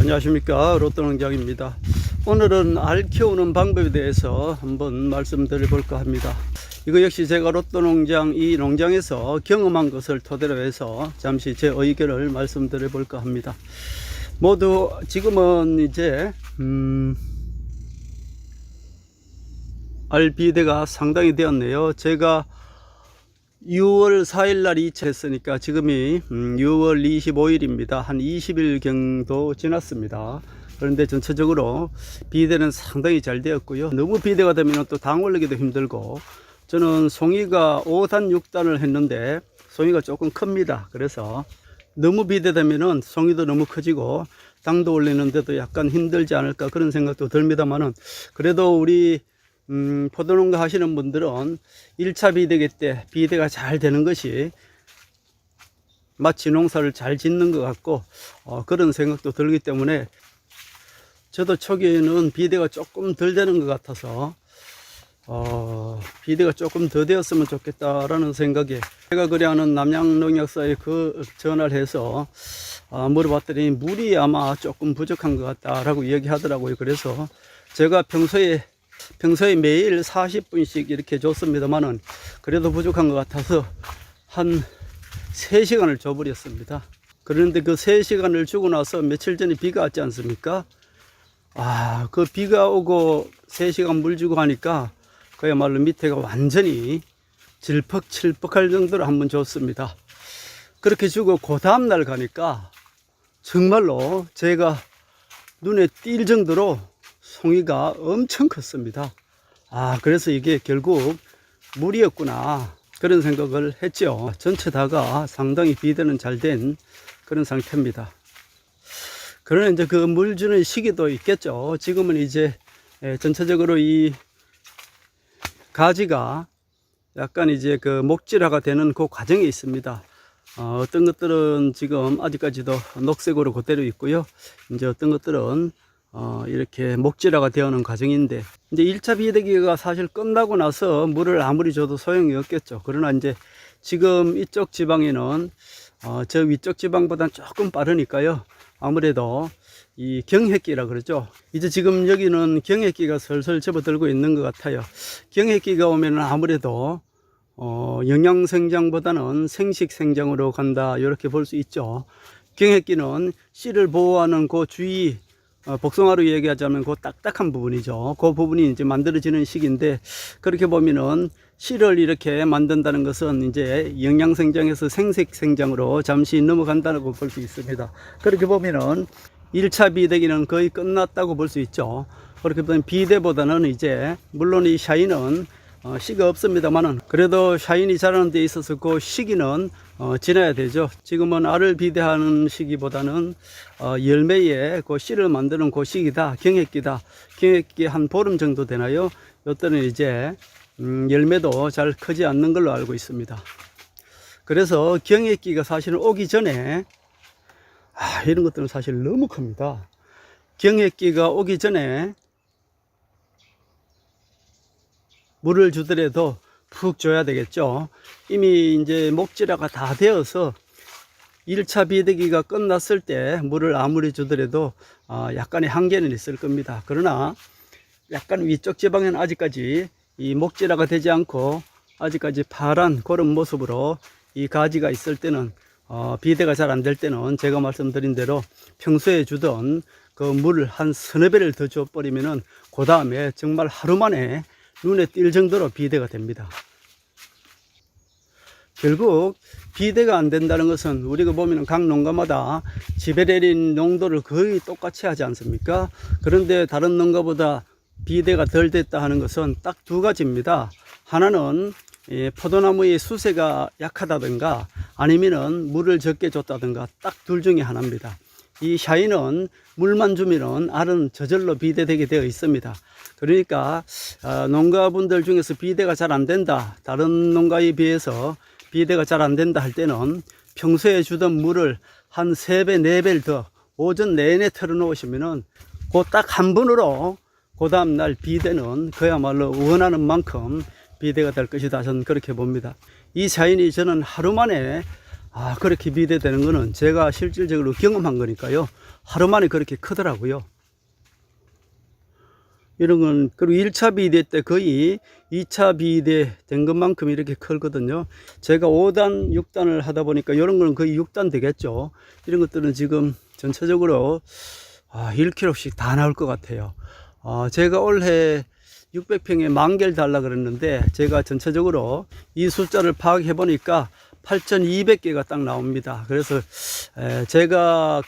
안녕하십니까, 롯데농장입니다. 오늘은 알 키우는 방법에 대해서 한번 말씀드려 볼까 합니다. 이거 역시 제가 롯데농장 이 농장에서 경험한 것을 토대로 해서 잠시 제 의견을 말씀드려 볼까 합니다. 모두 지금은 이제 알 비대가 상당히 되었네요. 제가 6월 4일 날 이체했으니까 지금이 6월 25일입니다. 한 20일 정도 지났습니다. 그런데 전체적으로 비대는 상당히 잘 되었고요. 너무 비대가 되면 또 당 올리기도 힘들고, 저는 송이가 5단 6단을 했는데 송이가 조금 큽니다. 그래서 너무 비대되면은 송이도 너무 커지고 당도 올리는데도 약간 힘들지 않을까 그런 생각도 듭니다만은, 그래도 우리 포도농가 하시는 분들은 1차 비대기 때 비대가 잘 되는 것이 마치 농사를 잘 짓는 것 같고 그런 생각도 들기 때문에, 저도 초기에는 비대가 조금 덜 되는 것 같아서 비대가 조금 더 되었으면 좋겠다라는 생각에, 제가 거래하는 남양농약사에 전화를 해서 물어봤더니 물이 아마 조금 부족한 것 같다라고 얘기하더라고요. 그래서 제가 평소에 매일 40분씩 이렇게 줬습니다만은 그래도 부족한 것 같아서 한 3시간을 줘버렸습니다. 그런데 그 3시간을 주고 나서 며칠 전에 비가 왔지 않습니까? 그 비가 오고 3시간 물 주고 하니까 그야말로 밑에가 완전히 질퍽칠퍽할 정도로 한번 줬습니다. 그렇게 주고 그 다음날 가니까 정말로 제가 눈에 띌 정도로 송이가 엄청 컸습니다. 그래서 이게 결국 물이었구나 그런 생각을 했죠. 전체 다가 상당히 비대는 잘 된 그런 상태입니다. 그러나 이제 그 물 주는 시기도 있겠죠. 지금은 이제 전체적으로 이 가지가 약간 이제 그 목질화가 되는 그 과정에 있습니다. 어떤 것들은 지금 아직까지도 녹색으로 그대로 있고요. 이제 어떤 것들은 이렇게 목질화가 되어오는 과정인데, 이제 1차 비대기가 사실 끝나고 나서 물을 아무리 줘도 소용이 없겠죠. 그러나 이제 지금 이쪽 지방에는 저 위쪽 지방보다는 조금 빠르니까요. 아무래도 이 경핵기라 그러죠. 이제 지금 여기는 경핵기가 슬슬 접어들고 있는 것 같아요. 경핵기가 오면 아무래도 영양생장보다는 생식생장으로 간다, 이렇게 볼 수 있죠. 경핵기는 씨를 보호하는 그 주위, 복숭아로 얘기하자면 그 딱딱한 부분이죠. 그 부분이 이제 만들어지는 시기인데, 그렇게 보면은 씨를 이렇게 만든다는 것은 이제 영양생장에서 생식생장으로 잠시 넘어간다고 볼 수 있습니다. 그렇게 보면은 1차 비대기는 거의 끝났다고 볼 수 있죠. 그렇게 보면 비대보다는 이제, 물론 이 샤인은 씨가 없습니다만은 그래도 샤인이 자라는 데 있어서 그 시기는 지나야 되죠. 지금은 알을 비대하는 시기보다는 열매에 그 씨를 만드는 그 시기다, 경핵기다. 경핵기 한 보름 정도 되나요? 이때는 이제 열매도 잘 크지 않는 걸로 알고 있습니다. 그래서 경핵기가 사실은 오기 전에 이런 것들은 사실 너무 큽니다. 경핵기가 오기 전에 물을 주더라도 푹 줘야 되겠죠. 이미 이제 목질화가 다 되어서 1차 비대기가 끝났을 때 물을 아무리 주더라도 약간의 한계는 있을 겁니다. 그러나 약간 위쪽 지방에는 아직까지 이 목질화가 되지 않고 아직까지 파란 그런 모습으로 이 가지가 있을 때는, 비대가 잘 안 될 때는 제가 말씀드린 대로 평소에 주던 그 물을 한 서너 배를 더 줘버리면은 그 다음에 정말 하루 만에 눈에 띌 정도로 비대가 됩니다. 결국 비대가 안 된다는 것은 우리가 보면 각 농가마다 지베레린 농도를 거의 똑같이 하지 않습니까? 그런데 다른 농가보다 비대가 덜 됐다 하는 것은 딱 두 가지입니다. 하나는 포도나무의 수세가 약하다든가 아니면은 물을 적게 줬다든가, 딱 둘 중에 하나입니다. 이 샤인은 물만 주면은 알은 저절로 비대되게 되어 있습니다. 그러니까 농가분들 중에서 비대가 잘 안 된다, 다른 농가에 비해서 비대가 잘 안 된다 할 때는 평소에 주던 물을 한 3배, 4배를 더 오전 내내 틀어 놓으시면은 그 딱 한 번으로 그 다음날 비대는 그야말로 원하는 만큼 비대가 될 것이다, 저는 그렇게 봅니다. 이 샤인이 저는 하루 만에 그렇게 비대되는 거는 제가 실질적으로 경험한 거니까요. 하루 만에 그렇게 크더라고요. 이런 건, 그리고 1차 비대 때 거의 2차 비대 된 것만큼 이렇게 크거든요. 제가 5단, 6단을 하다 보니까 이런 거는 거의 6단 되겠죠. 이런 것들은 지금 전체적으로 1kg씩 다 나올 것 같아요. 제가 올해 600평에 10,000개를 달라 그랬는데 제가 전체적으로 이 숫자를 파악해 보니까 8,200개가 딱 나옵니다. 그래서 제가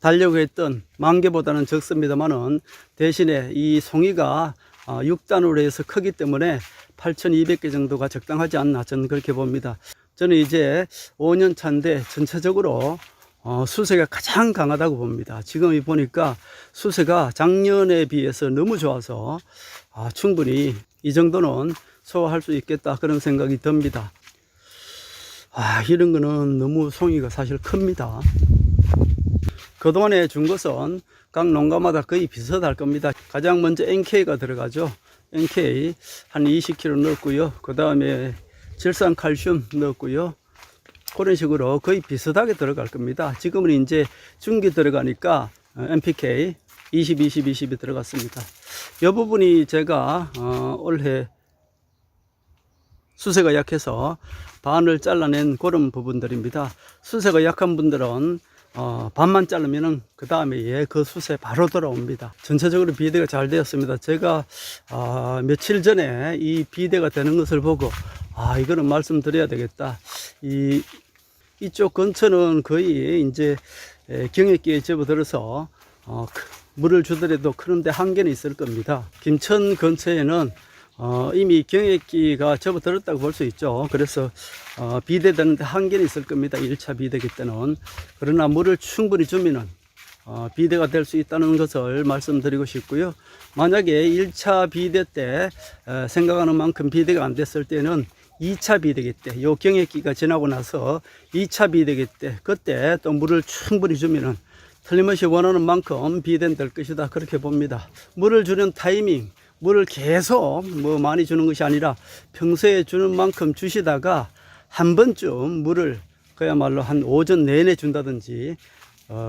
달려고 했던 10,000개보다는 적습니다만은 대신에 이 송이가 6단으로 해서 크기 때문에 8,200개 정도가 적당하지 않나 저는 그렇게 봅니다. 저는 이제 5년 차인데 전체적으로 수세가 가장 강하다고 봅니다. 지금 보니까 수세가 작년에 비해서 너무 좋아서 충분히 이 정도는 소화할 수 있겠다 그런 생각이 듭니다. 이런 거는 너무 송이가 사실 큽니다. 그동안에 준 것은 각 농가마다 거의 비슷할 겁니다. 가장 먼저 NK가 들어가죠. NK 한 20kg 넣었고요. 그 다음에 질산칼슘 넣었고요. 그런 식으로 거의 비슷하게 들어갈 겁니다. 지금은 이제 중기 들어가니까 NPK 20, 20, 20이 들어갔습니다. 이 부분이 제가 올해 수세가 약해서 반을 잘라낸 그런 부분들입니다. 수세가 약한 분들은 반만 자르면은 그 다음에 그 수세 바로 돌아옵니다. 전체적으로 비대가 잘 되었습니다. 제가 며칠 전에 이 비대가 되는 것을 보고 이거는 말씀드려야 되겠다. 이쪽 근처는 거의 이제 경액기에 접어들어서 물을 주더라도 크는데 한계는 있을 겁니다. 김천 근처에는 이미 경액기가 접어들었다고 볼 수 있죠. 그래서 비대되는데 한계는 있을 겁니다. 1차 비대기 때는. 그러나 물을 충분히 주면은 비대가 될 수 있다는 것을 말씀드리고 싶고요. 만약에 1차 비대 때 생각하는 만큼 비대가 안 됐을 때는 2차 비대기 때, 요 경액기가 지나고 나서 2차 비대기 때, 그때 또 물을 충분히 주면은 틀림없이 원하는 만큼 비대는 될 것이다. 그렇게 봅니다. 물을 주는 타이밍, 물을 계속 많이 주는 것이 아니라 평소에 주는 만큼 주시다가 한 번쯤 물을 그야말로 한 오전 내내 준다든지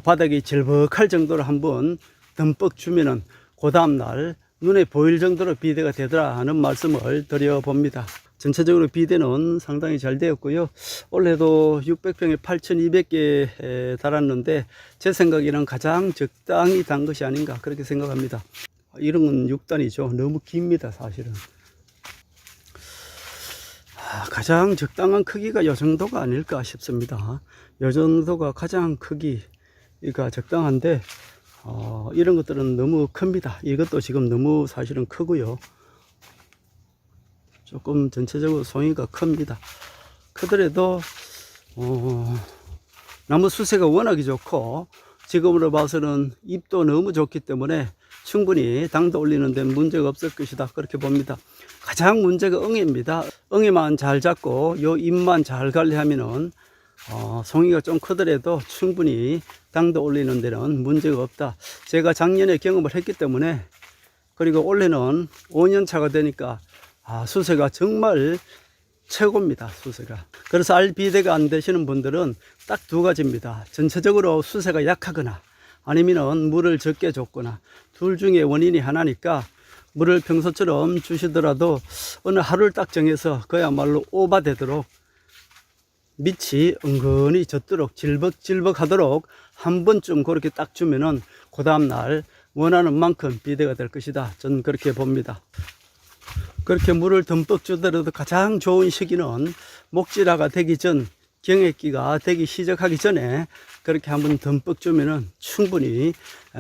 바닥이 질벅할 정도로 한번 듬뿍 주면은 그 다음날 눈에 보일 정도로 비대가 되더라 하는 말씀을 드려 봅니다. 전체적으로 비대는 상당히 잘 되었고요. 올해도 600평에 8,200개 달았는데 제 생각에는 가장 적당히 단 것이 아닌가 그렇게 생각합니다. 이런 건 6단이죠. 너무 깁니다, 사실은. 가장 적당한 크기가 이 정도가 아닐까 싶습니다. 이 정도가 가장 크기가 적당한데 이런 것들은 너무 큽니다. 이것도 지금 너무 사실은 크고요. 조금 전체적으로 송이가 큽니다. 크더라도 나무 수세가 워낙에 좋고 지금으로 봐서는 잎도 너무 좋기 때문에 충분히 당도 올리는 데는 문제가 없을 것이다 그렇게 봅니다. 가장 문제가 응애입니다. 응애만 잘 잡고 요 잎만 잘 관리하면은 송이가 좀 크더라도 충분히 당도 올리는 데는 문제가 없다. 제가 작년에 경험을 했기 때문에 그리고 올해는 5년 차가 되니까 수세가 정말 최고입니다. 수세가. 그래서 알비대가 안 되시는 분들은 딱 두 가지입니다. 전체적으로 수세가 약하거나 아니면은 물을 적게 줬거나 둘 중에 원인이 하나니까 물을 평소처럼 주시더라도 어느 하루를 딱 정해서 그야말로 오바되도록 밑이 은근히 젖도록 질벅질벅 하도록 한 번쯤 그렇게 딱 주면은 그 다음날 원하는 만큼 비대가 될 것이다. 저는 그렇게 봅니다. 그렇게 물을 듬뿍 주더라도 가장 좋은 시기는 목질화가 되기 전, 경액기가 되기 시작하기 전에 그렇게 한번 듬뿍 주면은 충분히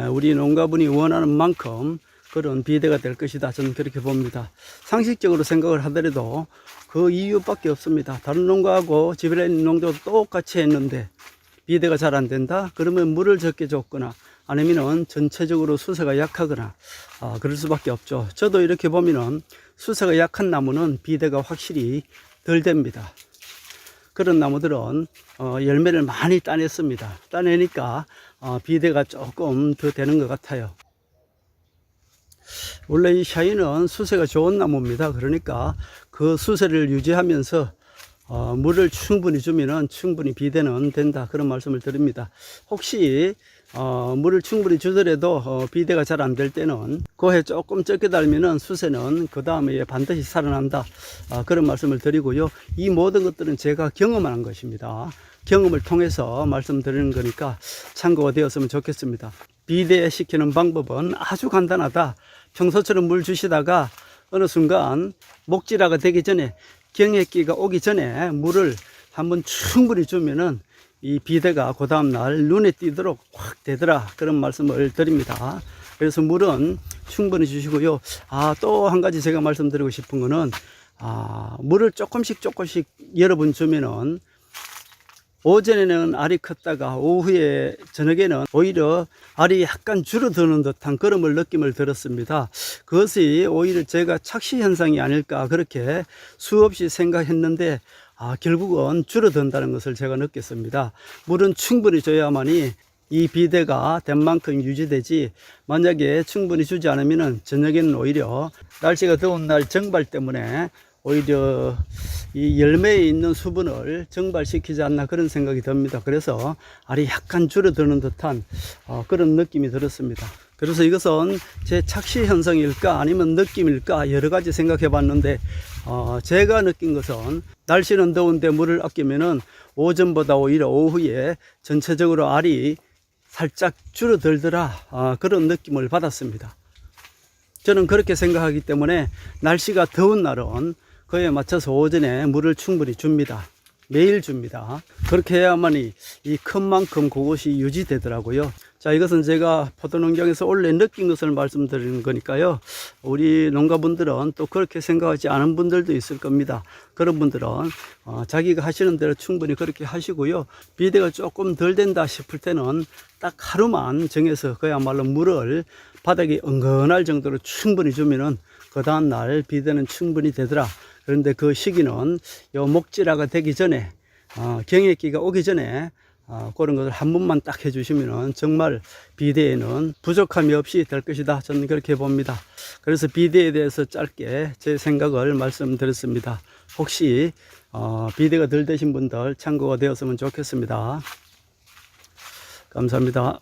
우리 농가분이 원하는 만큼 그런 비대가 될 것이다. 저는 그렇게 봅니다. 상식적으로 생각을 하더라도 그 이유밖에 없습니다. 다른 농가하고 집에 있는 농가도 똑같이 했는데 비대가 잘 안 된다? 그러면 물을 적게 줬거나 아니면은 전체적으로 수세가 약하거나 그럴 수밖에 없죠. 저도 이렇게 보면은 수세가 약한 나무는 비대가 확실히 덜 됩니다. 그런 나무들은 열매를 많이 따냈습니다. 따내니까 비대가 조금 더 되는 것 같아요. 원래 이 샤인은 수세가 좋은 나무입니다. 그러니까 그 수세를 유지하면서 물을 충분히 주면은 충분히 비대는 된다, 그런 말씀을 드립니다. 혹시 물을 충분히 주더라도 비대가 잘 안 될 때는 그 해 조금 적게 달면은 수세는 그 다음에 반드시 살아난다, 그런 말씀을 드리고요. 이 모든 것들은 제가 경험한 것입니다. 경험을 통해서 말씀드리는 거니까 참고가 되었으면 좋겠습니다. 비대시키는 방법은 아주 간단하다. 평소처럼 물 주시다가 어느 순간 목질화가 되기 전에, 경액기가 오기 전에 물을 한번 충분히 주면은 이 비대가 그 다음날 눈에 띄도록 확 되더라, 그런 말씀을 드립니다. 그래서 물은 충분히 주시고요. 또 한 가지 제가 말씀드리고 싶은 거는, 물을 조금씩 여러 번 주면은 오전에는 알이 컸다가 오후에 저녁에는 오히려 알이 약간 줄어드는 듯한 그런 느낌을 들었습니다. 그것이 오히려 제가 착시 현상이 아닐까, 그렇게 수없이 생각했는데 결국은 줄어든다는 것을 제가 느꼈습니다. 물은 충분히 줘야만이 이 비대가 된 만큼 유지되지, 만약에 충분히 주지 않으면 저녁에는 오히려 날씨가 더운 날 정발 때문에 오히려 이 열매에 있는 수분을 정발시키지 않나, 그런 생각이 듭니다. 그래서 알이 약간 줄어드는 듯한 그런 느낌이 들었습니다. 그래서 이것은 제 착시 현상일까 아니면 느낌일까 여러 가지 생각해 봤는데, 제가 느낀 것은 날씨는 더운데 물을 아끼면은 오전보다 오히려 오후에 전체적으로 알이 살짝 줄어들더라, 그런 느낌을 받았습니다. 저는 그렇게 생각하기 때문에 날씨가 더운 날은 그에 맞춰서 오전에 물을 충분히 줍니다. 매일 줍니다. 그렇게 해야만이 이 큰 만큼 그것이 유지되더라고요. 자, 이것은 제가 포도농장에서 원래 느낀 것을 말씀드리는 거니까요. 우리 농가분들은 또 그렇게 생각하지 않은 분들도 있을 겁니다. 그런 분들은 자기가 하시는 대로 충분히 그렇게 하시고요. 비대가 조금 덜 된다 싶을 때는 딱 하루만 정해서 그야말로 물을 바닥이 은근할 정도로 충분히 주면은 그 다음날 비대는 충분히 되더라. 그런데 그 시기는 요 목질화가 되기 전에, 경액기가 오기 전에 그런 것을 한 번만 딱 해주시면 정말 비대에는 부족함이 없이 될 것이다, 저는 그렇게 봅니다. 그래서 비대에 대해서 짧게 제 생각을 말씀드렸습니다. 혹시 비대가 덜 되신 분들 참고가 되었으면 좋겠습니다. 감사합니다.